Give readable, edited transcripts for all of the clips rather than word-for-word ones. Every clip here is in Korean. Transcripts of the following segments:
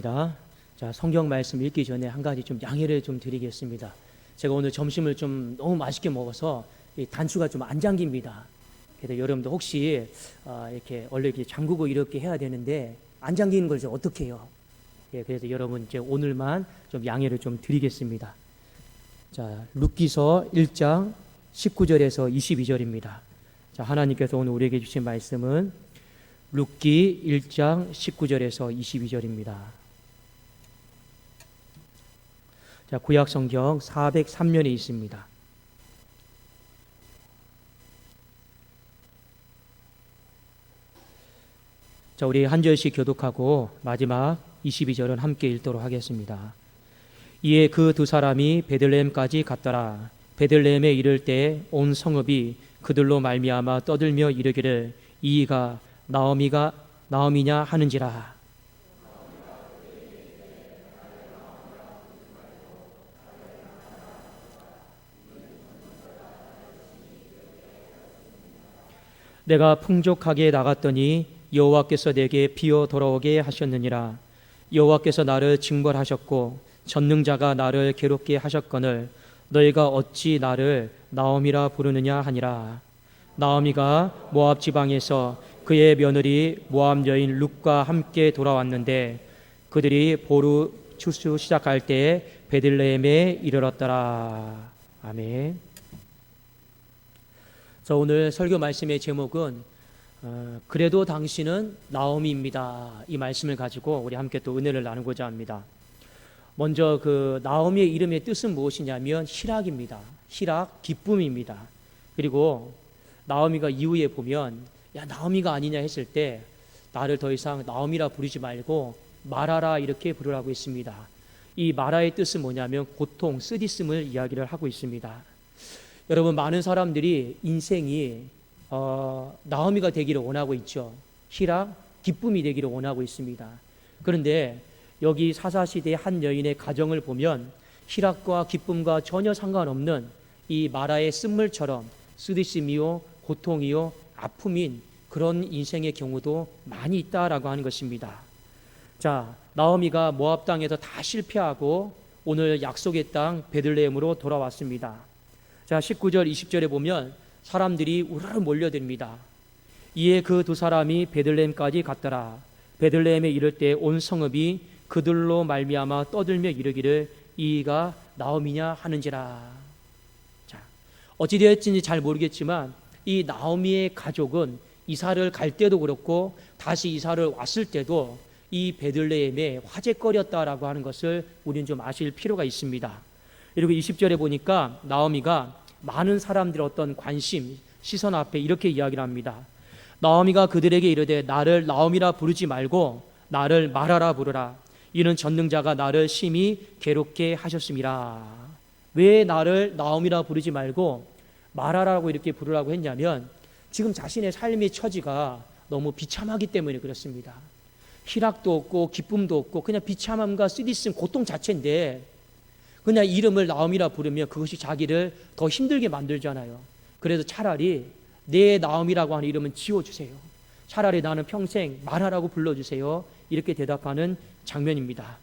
자, 성경 말씀 읽기 전에 한 가지 좀 양해를 좀 드리겠습니다. 제가 오늘 점심을 좀 너무 맛있게 먹어서 이 단추가 좀 안 잠깁니다. 그래서 여러분도 혹시 이렇게 원래 이렇게 잠그고 이렇게 해야 되는데 안 잠기는 걸 어떻게 해요? 예, 그래서 여러분 이제 오늘만 좀 양해를 좀 드리겠습니다. 자, 룻기서 1장 19절에서 22절입니다. 자, 하나님께서 오늘 우리에게 주신 말씀은 룻기 1장 19절에서 22절입니다. 자, 구약 성경 403면에 있습니다. 자, 우리 한 절씩 교독하고 마지막 22절은 함께 읽도록 하겠습니다. 이에 그 두 사람이 베들레헴까지 갔더라. 베들레헴에 이를 때 온 성읍이 그들로 말미암아 떠들며 이르기를 이가 나오미냐 하는지라. 내가 풍족하게 나갔더니 여호와께서 내게 비어 돌아오게 하셨느니라. 여호와께서 나를 징벌하셨고 전능자가 나를 괴롭게 하셨거늘 너희가 어찌 나를 나오미라 부르느냐 하니라. 나오미가 모압 지방에서 그의 며느리 모압 여인 룻과 함께 돌아왔는데 그들이 보루 추수 시작할 때 베들레헴에 이르렀더라. 아멘. 자, 오늘 설교 말씀의 제목은 그래도 당신은 나오미입니다. 이 말씀을 가지고 우리 함께 또 은혜를 나누고자 합니다. 먼저 그 나오미의 이름의 뜻은 무엇이냐면 희락입니다. 희락, 기쁨입니다. 그리고 나오미가 이후에 보면 야, 나오미가 아니냐 했을 때 나를 더 이상 나오미라 부르지 말고 마라라 이렇게 부르라고 했습니다. 이 마라의 뜻은 뭐냐면 고통, 쓰디씀을 이야기를 하고 있습니다. 여러분, 많은 사람들이 인생이 나오미가 되기를 원하고 있죠. 희락, 기쁨이 되기를 원하고 있습니다. 그런데 여기 사사시대의 한 여인의 가정을 보면 희락과 기쁨과 전혀 상관없는 이 마라의 쓴물처럼 쓰디심이요, 고통이요, 아픔인 그런 인생의 경우도 많이 있다라고 하는 것입니다. 자, 나오미가 모압 땅에서 다 실패하고 오늘 약속의 땅 베들레헴으로 돌아왔습니다. 자, 19절 20절에 보면 사람들이 우르르 몰려듭니다. 이에 그 두 사람이 베들레헴까지 갔더라. 베들레헴에 이를 때 온 성읍이 그들로 말미암아 떠들며 이르기를 이가 나오미냐 하는지라. 자, 어찌되었는지 잘 모르겠지만 이 나오미의 가족은 이사를 갈 때도 그렇고 다시 이사를 왔을 때도 이 베들레헴에 화제거리였다라고 하는 것을 우리는 좀 아실 필요가 있습니다. 그리고 20절에 보니까 나오미가 많은 사람들의 어떤 관심, 시선 앞에 이렇게 이야기를 합니다. 나오미가 그들에게 이르되 나를 나오미라 부르지 말고 나를 마라라 부르라. 이는 전능자가 나를 심히 괴롭게 하셨음이라. 왜 나를 나오미라 부르지 말고 마라라고 이렇게 부르라고 했냐면 지금 자신의 삶의 처지가 너무 비참하기 때문에 그렇습니다. 희락도 없고 기쁨도 없고 그냥 비참함과 쓰디쓴 고통 자체인데 그냥 이름을 나오미라 부르면 그것이 자기를 더 힘들게 만들잖아요. 그래서 차라리 내 나오미라고 하는 이름은 지워주세요. 차라리 나는 평생 마라라고 불러주세요. 이렇게 대답하는 장면입니다.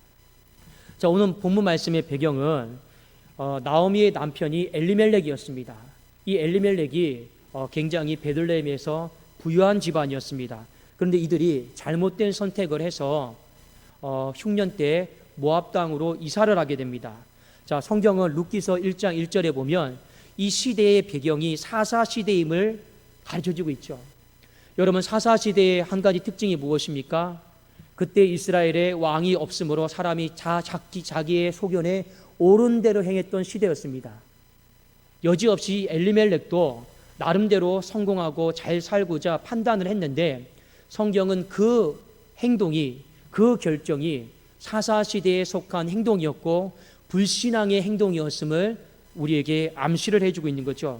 자, 오늘 본문 말씀의 배경은 나오미의 남편이 엘리멜렉이었습니다. 이 엘리멜렉이 굉장히 베들레헴에서 부유한 집안이었습니다. 그런데 이들이 잘못된 선택을 해서 흉년 때 모압 땅으로 이사를 하게 됩니다. 자, 성경은 룻기서 1장 1절에 보면 이 시대의 배경이 사사 시대임을 가르쳐주고 있죠. 여러분, 사사 시대의 한 가지 특징이 무엇입니까? 그때 이스라엘에 왕이 없으므로 사람이 자기의 소견에 옳은 대로 행했던 시대였습니다. 여지없이 엘리멜렉도 나름대로 성공하고 잘 살고자 판단을 했는데 성경은 그 행동이, 그 결정이 사사 시대에 속한 행동이었고 불신앙의 행동이었음을 우리에게 암시를 해주고 있는 거죠.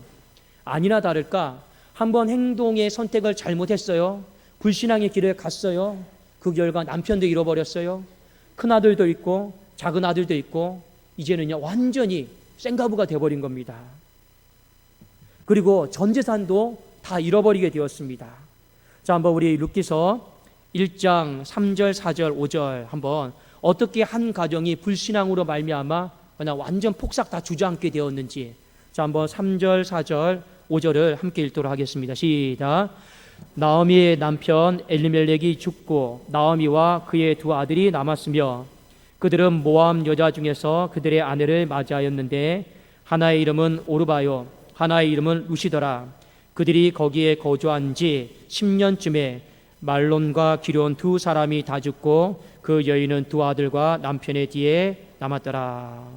아니나 다를까 한번 행동의 선택을 잘못했어요. 불신앙의 길을 갔어요. 그 결과 남편도 잃어버렸어요. 큰아들도 있고 작은 아들도 있고 이제는요 완전히 생가부가 되어버린 겁니다. 그리고 전 재산도 다 잃어버리게 되었습니다. 자, 한번 우리 룻기서 1장 3절, 4절, 5절 한번 어떻게 한 가정이 불신앙으로 말미암아 그냥 완전 폭삭 다 주저앉게 되었는지. 자, 한번 3절, 4절, 5절을 함께 읽도록 하겠습니다. 시작. 나오미의 남편 엘리멜렉이 죽고 나오미와 그의 두 아들이 남았으며 그들은 모압 여자 중에서 그들의 아내를 맞이하였는데 하나의 이름은 오르바요 하나의 이름은 루시더라. 그들이 거기에 거주한 지 10년쯤에 말론과 기럨 두 사람이 다 죽고 그 여인은 두 아들과 남편의 뒤에 남았더라.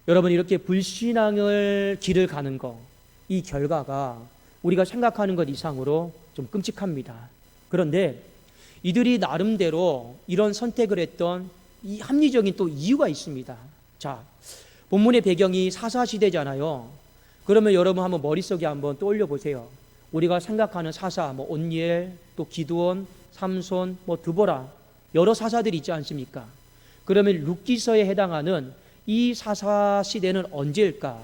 여러분, 이렇게 불신앙을 길을 가는 거, 이 결과가 우리가 생각하는 것 이상으로 좀 끔찍합니다. 그런데 이들이 나름대로 이런 선택을 했던 이 합리적인 또 이유가 있습니다. 자, 본문의 배경이 사사시대잖아요. 그러면 여러분 한번 머릿속에 한번 떠올려 보세요. 우리가 생각하는 사사, 온니엘, 또 기드온, 삼손, 드보라, 여러 사사들이 있지 않습니까? 그러면 룻기서에 해당하는 이 사사 시대는 언제일까?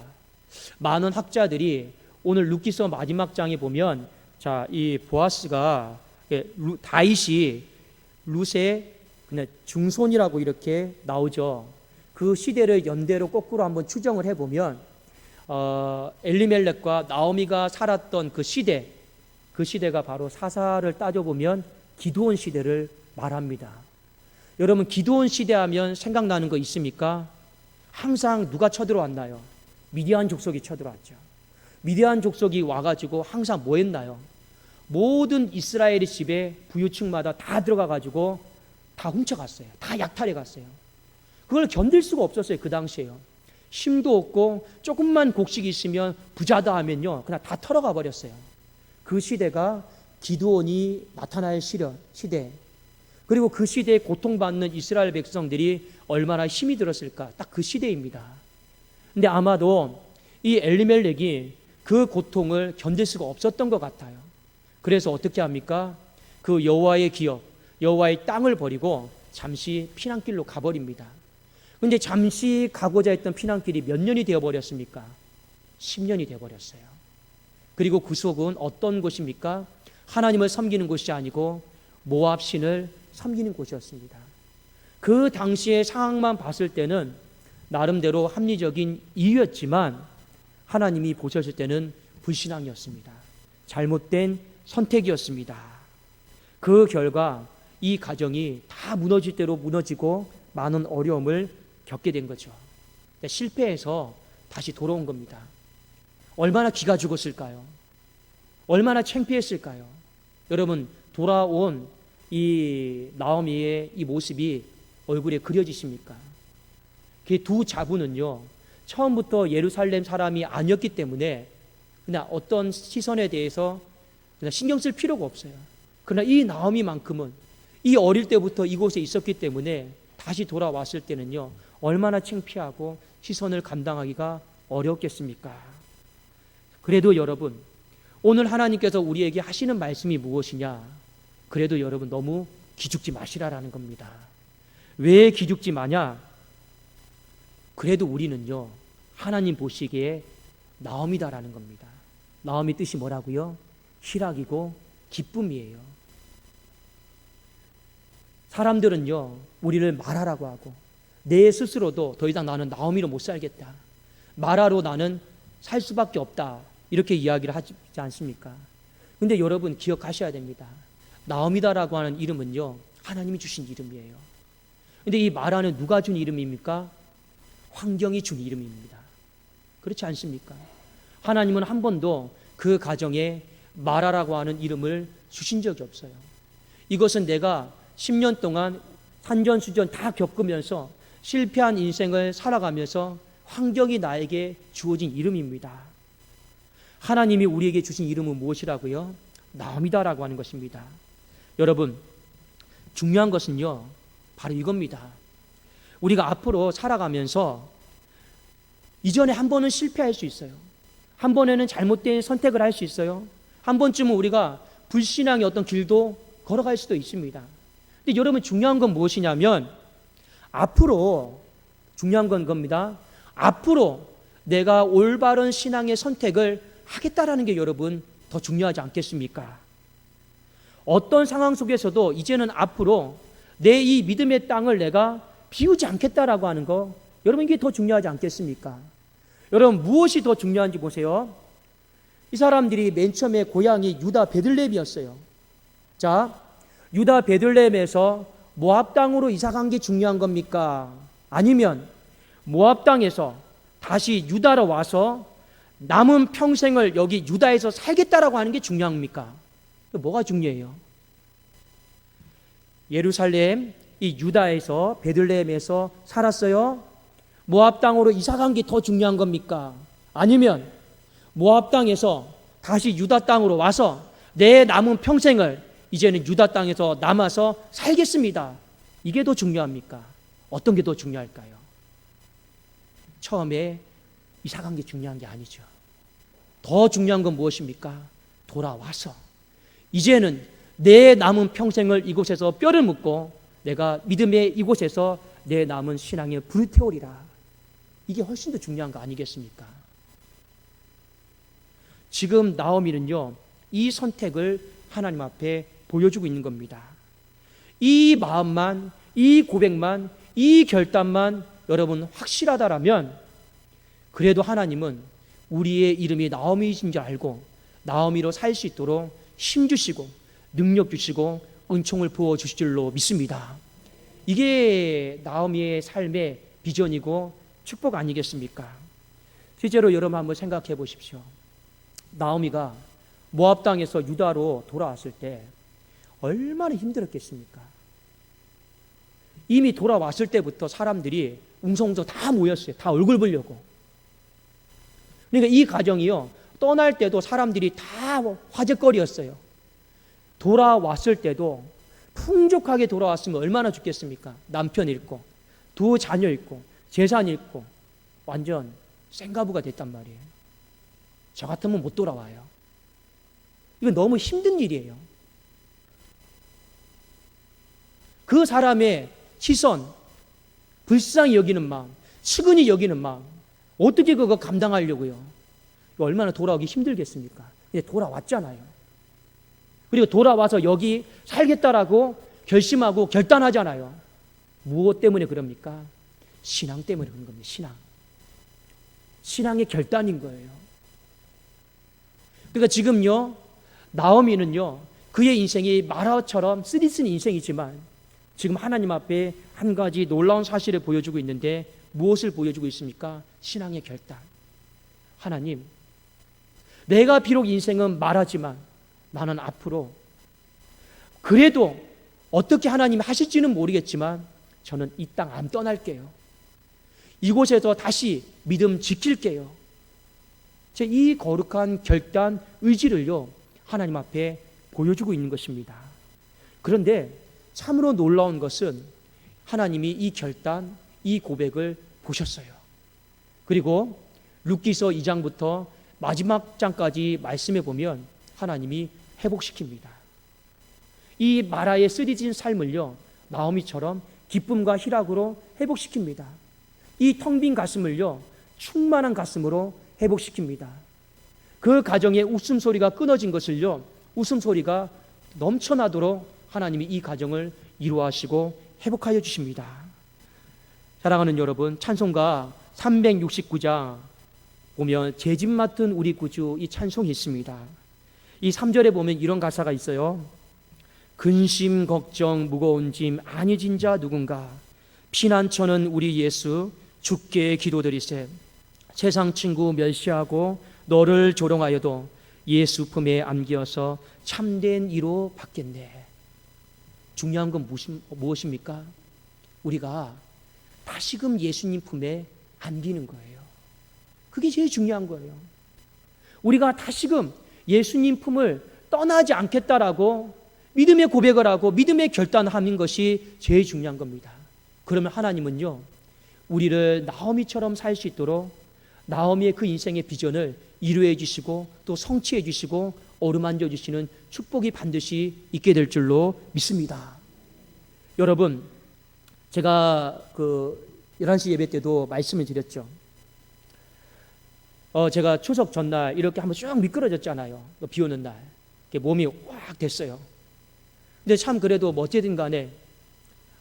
많은 학자들이 오늘 룻기서 마지막 장에 보면, 자, 이 보아스가 다윗이 룻의 그냥 중손이라고 이렇게 나오죠. 그 시대를 연대로 거꾸로 한번 추정을 해보면 엘리멜렉과 나오미가 살았던 그 시대가 바로 사사를 따져보면 기드온 시대를 말합니다. 여러분, 기드온 시대하면 생각나는 거 있습니까? 항상 누가 쳐들어왔나요? 미디안 족속이 쳐들어왔죠. 미디안 족속이 와가지고 항상 뭐 했나요? 모든 이스라엘의 집에 부유층마다 다 들어가가지고 다 훔쳐갔어요. 다 약탈해 갔어요. 그걸 견딜 수가 없었어요. 그 당시에요. 힘도 없고 조금만 곡식이 있으면 부자다 하면요 그냥 다 털어가 버렸어요. 그 시대가 기드온이 나타날 시대. 그리고 그 시대에 고통받는 이스라엘 백성들이 얼마나 힘이 들었을까. 딱 그 시대입니다. 근데 아마도 이 엘리멜렉이 그 고통을 견딜 수가 없었던 것 같아요. 그래서 어떻게 합니까? 그 여호와의 기업, 여호와의 땅을 버리고 잠시 피난길로 가버립니다. 근데 잠시 가고자 했던 피난길이 몇 년이 되어버렸습니까? 10년이 되어버렸어요. 그리고 그 속은 어떤 곳입니까? 하나님을 섬기는 곳이 아니고 모압 신을 섬기는 곳이었습니다. 그 당시의 상황만 봤을 때는 나름대로 합리적인 이유였지만 하나님이 보셨을 때는 불신앙이었습니다. 잘못된 선택이었습니다. 그 결과 이 가정이 다 무너질 대로 무너지고 많은 어려움을 겪게 된 거죠. 실패해서 다시 돌아온 겁니다. 얼마나 기가 죽었을까요? 얼마나 창피했을까요? 여러분, 돌아온 이 나오미의 이 모습이 얼굴에 그려지십니까? 그 두 자부는요, 처음부터 예루살렘 사람이 아니었기 때문에 그냥 어떤 시선에 대해서 그냥 신경 쓸 필요가 없어요. 그러나 이 나오미만큼은 이 어릴 때부터 이곳에 있었기 때문에 다시 돌아왔을 때는요, 얼마나 창피하고 시선을 감당하기가 어렵겠습니까? 그래도 여러분, 오늘 하나님께서 우리에게 하시는 말씀이 무엇이냐? 그래도 여러분 너무 기죽지 마시라라는 겁니다. 왜 기죽지 마냐? 그래도 우리는요, 하나님 보시기에 나오미다라는 겁니다. 나오미 뜻이 뭐라고요? 희락이고 기쁨이에요. 사람들은요, 우리를 마라라고 하고 내 스스로도 더 이상 나는 나오미로 못 살겠다, 마라로 나는 살 수밖에 없다, 이렇게 이야기를 하지 않습니까? 근데 여러분 기억하셔야 됩니다. 나오미다라고 하는 이름은요, 하나님이 주신 이름이에요. 근데 이 마라는 누가 준 이름입니까? 환경이 준 이름입니다. 그렇지 않습니까? 하나님은 한 번도 그 가정에 마라라고 하는 이름을 주신 적이 없어요. 이것은 내가 10년 동안 산전수전 다 겪으면서 실패한 인생을 살아가면서 환경이 나에게 주어진 이름입니다. 하나님이 우리에게 주신 이름은 무엇이라고요? 나오미다라고 하는 것입니다. 여러분, 중요한 것은요, 바로 이겁니다. 우리가 앞으로 살아가면서 이전에 한 번은 실패할 수 있어요. 한 번에는 잘못된 선택을 할 수 있어요. 한 번쯤은 우리가 불신앙의 어떤 길도 걸어갈 수도 있습니다. 근데 여러분, 중요한 건 무엇이냐면 앞으로, 중요한 건 겁니다. 앞으로 내가 올바른 신앙의 선택을 하겠다라는 게 여러분 더 중요하지 않겠습니까? 어떤 상황 속에서도 이제는 앞으로 내 이 믿음의 땅을 내가 비우지 않겠다라고 하는 거, 여러분 이게 더 중요하지 않겠습니까? 여러분 무엇이 더 중요한지 보세요. 이 사람들이 맨 처음에 고향이 유다 베들레헴이었어요. 자, 유다 베들레헴에서 모압 땅으로 이사 간 게 중요한 겁니까? 아니면 모압 땅에서 다시 유다로 와서 남은 평생을 여기 유다에서 살겠다라고 하는 게 중요합니까? 뭐가 중요해요? 예루살렘, 이 유다에서 베들레헴에서 살았어요. 모압 땅으로 이사 간 게 더 중요한 겁니까? 아니면 모압 땅에서 다시 유다 땅으로 와서 내 남은 평생을 이제는 유다 땅에서 남아서 살겠습니다. 이게 더 중요합니까? 어떤 게 더 중요할까요? 처음에 이사 간 게 중요한 게 아니죠. 더 중요한 건 무엇입니까? 돌아와서 이제는 내 남은 평생을 이곳에서 뼈를 묻고 내가 믿음의 이곳에서 내 남은 신앙에 불을 태우리라. 이게 훨씬 더 중요한 거 아니겠습니까? 지금 나오미는요, 이 선택을 하나님 앞에 보여주고 있는 겁니다. 이 마음만, 이 고백만, 이 결단만 여러분 확실하다라면 그래도 하나님은 우리의 이름이 나오미이신 줄 알고 나오미로 살 수 있도록 힘 주시고 능력 주시고 은총을 부어 주실 줄로 믿습니다. 이게 나오미의 삶의 비전이고 축복 아니겠습니까? 실제로 여러분 한번 생각해 보십시오. 나오미가 모압 땅에서 유다로 돌아왔을 때 얼마나 힘들었겠습니까? 이미 돌아왔을 때부터 사람들이 웅성웅성 다 모였어요. 다 얼굴 보려고. 그러니까 이 가정이요, 떠날 때도 사람들이 다 화제거리였어요. 돌아왔을 때도 풍족하게 돌아왔으면 얼마나 좋겠습니까? 남편 잃고 두 자녀 잃고 재산 잃고 완전 생가부가 됐단 말이에요. 저 같으면 못 돌아와요. 이건 너무 힘든 일이에요. 그 사람의 시선, 불쌍히 여기는 마음, 측은히 여기는 마음, 어떻게 그거 감당하려고요? 얼마나 돌아오기 힘들겠습니까? 이제 돌아왔잖아요. 그리고 돌아와서 여기 살겠다라고 결심하고 결단하잖아요. 무엇 때문에 그럽니까? 신앙 때문에 그런 겁니다. 신앙. 신앙의 결단인 거예요. 그러니까 지금요, 나오미는요, 그의 인생이 마라처럼 쓰디쓴 인생이지만 지금 하나님 앞에 한 가지 놀라운 사실을 보여주고 있는데 무엇을 보여주고 있습니까? 신앙의 결단. 하나님, 내가 비록 인생은 마라지만 나는 앞으로 그래도 어떻게 하나님이 하실지는 모르겠지만 저는 이 땅 안 떠날게요. 이곳에서 다시 믿음 지킬게요. 제 이 거룩한 결단, 의지를요, 하나님 앞에 보여주고 있는 것입니다. 그런데 참으로 놀라운 것은 하나님이 이 결단, 이 고백을 보셨어요. 그리고 룻기서 2장부터 마지막 장까지 말씀해 보면 하나님이 회복시킵니다. 이 마라의 쓰디진 삶을요, 나오미처럼 기쁨과 희락으로 회복시킵니다. 이 텅 빈 가슴을요, 충만한 가슴으로 회복시킵니다. 그 가정의 웃음소리가 끊어진 것을요, 웃음소리가 넘쳐나도록 하나님이 이 가정을 이루하시고 회복하여 주십니다. 사랑하는 여러분, 찬송가 369장 보면 제 집 맡은 우리 구주, 이 찬송이 있습니다. 이 3절에 보면 이런 가사가 있어요. 근심 걱정 무거운 짐 아니진 자 누군가, 피난처는 우리 예수 주께 기도드리세. 세상 친구 멸시하고 너를 조롱하여도 예수 품에 안기어서 참된 이로 받겠네. 중요한 건 무엇입니까? 우리가 다시금 예수님 품에 안기는 거예요. 그게 제일 중요한 거예요. 우리가 다시금 예수님 품을 떠나지 않겠다라고 믿음의 고백을 하고 믿음의 결단하는 것이 제일 중요한 겁니다. 그러면 하나님은요, 우리를 나오미처럼 살 수 있도록 나오미의 그 인생의 비전을 이루어 주시고 또 성취해 주시고 어루만져 주시는 축복이 반드시 있게 될 줄로 믿습니다. 여러분, 제가 11시 예배 때도 말씀을 드렸죠. 제가 추석 전날 이렇게 한번 쭉 미끄러졌잖아요. 비 오는 날. 몸이 확 됐어요. 근데 참 그래도 어쨌든 간에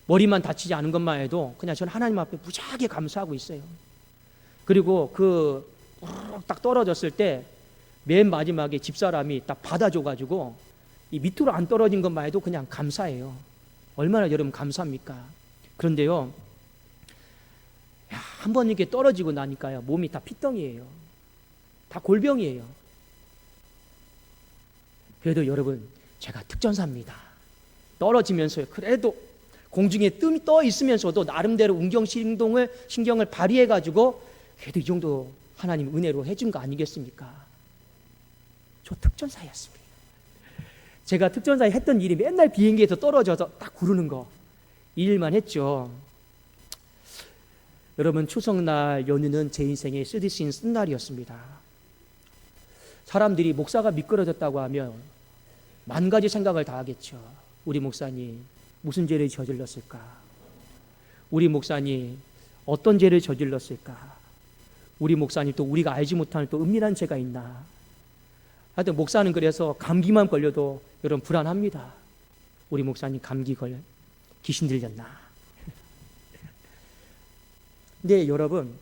머리만 다치지 않은 것만 해도 그냥 저는 하나님 앞에 무지하게 감사하고 있어요. 그리고 딱 떨어졌을 때 맨 마지막에 집사람이 딱 받아줘가지고 이 밑으로 안 떨어진 것만 해도 그냥 감사해요. 얼마나 여러분 감사합니까? 그런데요, 한 번 이렇게 떨어지고 나니까요, 몸이 다 피덩이에요. 다 골병이에요. 그래도 여러분, 제가 특전사입니다. 떨어지면서요, 그래도 공중에 뜸이 떠 있으면서도 나름대로 신경을 발휘해가지고 그래도 이 정도 하나님 은혜로 해준 거 아니겠습니까? 저 특전사였습니다. 제가 특전사에 했던 일이 맨날 비행기에서 떨어져서 딱 구르는 거, 이 일만 했죠. 여러분, 추석날 연휴는 제 인생의 쓰디쓴 날이었습니다. 사람들이 목사가 미끄러졌다고 하면 만 가지 생각을 다 하겠죠. 우리 목사님 무슨 죄를 저질렀을까? 우리 목사님 어떤 죄를 저질렀을까? 우리 목사님 또 우리가 알지 못하는 또 은밀한 죄가 있나? 하여튼 목사는 그래서 감기만 걸려도 여러분 불안합니다. 우리 목사님 감기 걸려 귀신 들렸나? 근데 여러분,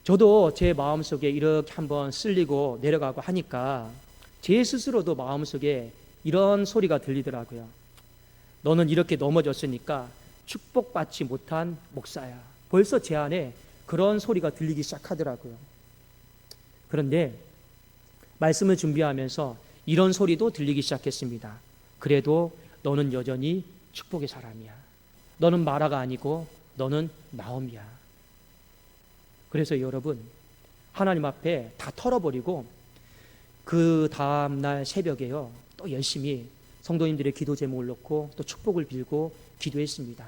저도 제 마음속에 이렇게 한번 쓸리고 내려가고 하니까 제 스스로도 마음속에 이런 소리가 들리더라고요. 너는 이렇게 넘어졌으니까 축복받지 못한 목사야. 벌써 제 안에 그런 소리가 들리기 시작하더라고요. 그런데 말씀을 준비하면서 이런 소리도 들리기 시작했습니다. 그래도 너는 여전히 축복의 사람이야. 너는 마라가 아니고 너는 나옴이야. 그래서 여러분, 하나님 앞에 다 털어버리고 그 다음날 새벽에요, 또 열심히 성도님들의 기도 제목을 놓고 또 축복을 빌고 기도했습니다.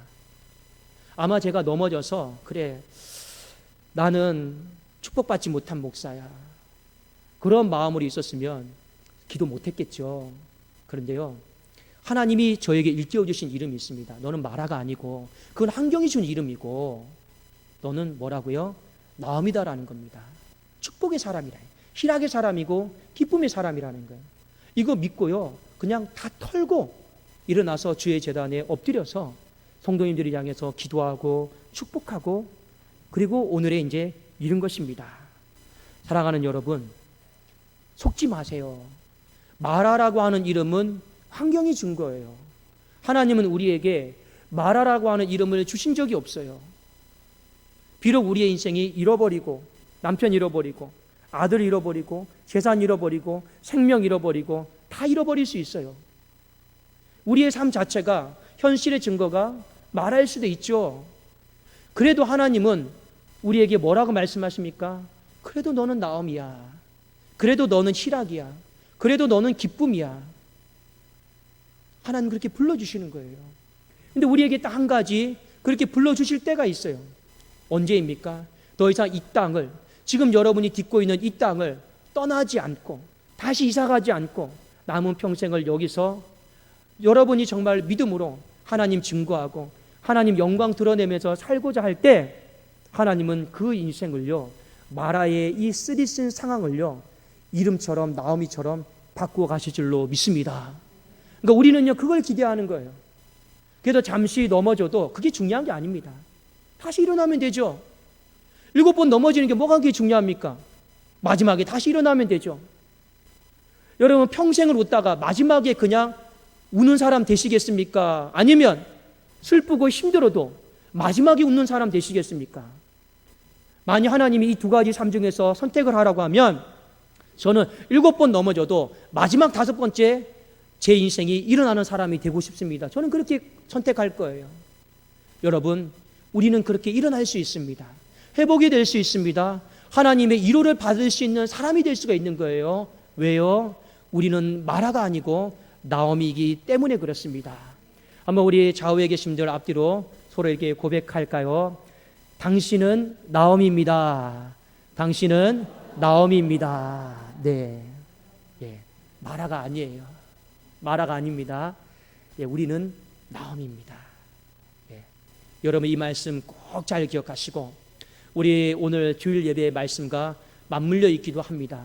아마 제가 넘어져서 그래, 나는 축복받지 못한 목사야, 그런 마음으로 있었으면 기도 못했겠죠. 그런데요, 하나님이 저에게 일깨워 주신 이름이 있습니다. 너는 마라가 아니고 그건 환경이 준 이름이고 너는 뭐라고요? 나음이다라는 겁니다. 축복의 사람이라, 희락의 사람이고 기쁨의 사람이라는 거예요. 이거 믿고요, 그냥 다 털고 일어나서 주의 제단에 엎드려서 성도님들을 향해서 기도하고 축복하고, 그리고 오늘의 이제 이런 것입니다. 사랑하는 여러분, 속지 마세요. 마라라고 하는 이름은 환경이 준 거예요. 하나님은 우리에게 마라라고 하는 이름을 주신 적이 없어요. 비록 우리의 인생이 잃어버리고, 남편 잃어버리고, 아들 잃어버리고, 재산 잃어버리고, 생명 잃어버리고, 다 잃어버릴 수 있어요. 우리의 삶 자체가 현실의 증거가 마라일 수도 있죠. 그래도 하나님은 우리에게 뭐라고 말씀하십니까? 그래도 너는 나음이야. 그래도 너는 희락이야. 그래도 너는 기쁨이야. 하나님 그렇게 불러주시는 거예요. 근데 우리에게 딱 한 가지 그렇게 불러주실 때가 있어요. 언제입니까? 더 이상 이 땅을, 지금 여러분이 딛고 있는 이 땅을 떠나지 않고 다시 이사가지 않고 남은 평생을 여기서 여러분이 정말 믿음으로 하나님 증거하고 하나님 영광 드러내면서 살고자 할 때, 하나님은 그 인생을요, 마라의 이 쓰디쓴 상황을요, 이름처럼 나오미처럼 바꾸어 가실 줄로 믿습니다. 그러니까 우리는요, 그걸 기대하는 거예요. 그래서 잠시 넘어져도 그게 중요한 게 아닙니다. 다시 일어나면 되죠. 7번 넘어지는 게 뭐가 그렇게 중요합니까? 마지막에 다시 일어나면 되죠. 여러분, 평생을 웃다가 마지막에 그냥 우는 사람 되시겠습니까? 아니면 슬프고 힘들어도 마지막에 웃는 사람 되시겠습니까? 만약 하나님이 이 두 가지 삶 중에서 선택을 하라고 하면 저는 7번 넘어져도 마지막 5번째 제 인생이 일어나는 사람이 되고 싶습니다. 저는 그렇게 선택할 거예요. 여러분, 우리는 그렇게 일어날 수 있습니다. 회복이 될 수 있습니다. 하나님의 위로를 받을 수 있는 사람이 될 수가 있는 거예요. 왜요? 우리는 마라가 아니고 나오미이기 때문에 그렇습니다. 한번 우리 좌우에 계신 분들 앞뒤로 서로에게 고백할까요? 당신은 나오미입니다. 당신은 나오미입니다. 네, 예, 마라가 아니에요. 마라가 아닙니다. 예, 우리는 나오미입니다. 예, 여러분 이 말씀 꼭 잘 기억하시고 우리 오늘 주일 예배의 말씀과 맞물려 있기도 합니다.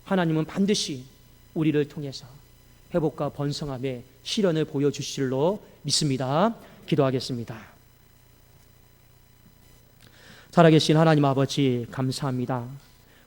하나님은 반드시 우리를 통해서 회복과 번성함의 실현을 보여주실 줄로 믿습니다. 기도하겠습니다. 살아계신 하나님 아버지 감사합니다.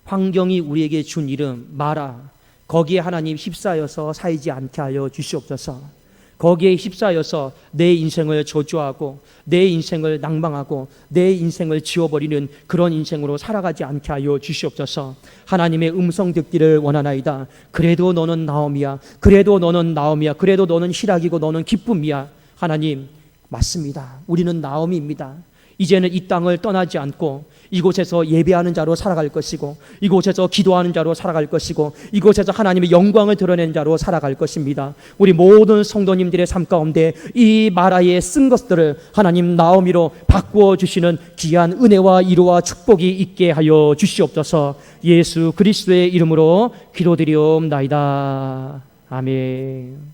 환경이 우리에게 준 이름 마라, 거기에 하나님 휩싸여서 살지 않게 하여 주시옵소서. 거기에 휩싸여서 내 인생을 저주하고 내 인생을 낭망하고 내 인생을 지워버리는 그런 인생으로 살아가지 않게 하여 주시옵소서. 하나님의 음성 듣기를 원하나이다. 그래도 너는 나옴이야. 그래도 너는 나옴이야. 그래도 너는 희락이고 너는 기쁨이야. 하나님 맞습니다. 우리는 나옴이입니다. 이제는 이 땅을 떠나지 않고 이곳에서 예배하는 자로 살아갈 것이고 이곳에서 기도하는 자로 살아갈 것이고 이곳에서 하나님의 영광을 드러낸 자로 살아갈 것입니다. 우리 모든 성도님들의 삶 가운데 이 마라에 쓴 것들을 하나님 나오미로 바꾸어 주시는 귀한 은혜와 위로와 축복이 있게 하여 주시옵소서. 예수 그리스도의 이름으로 기도드리옵나이다. 아멘.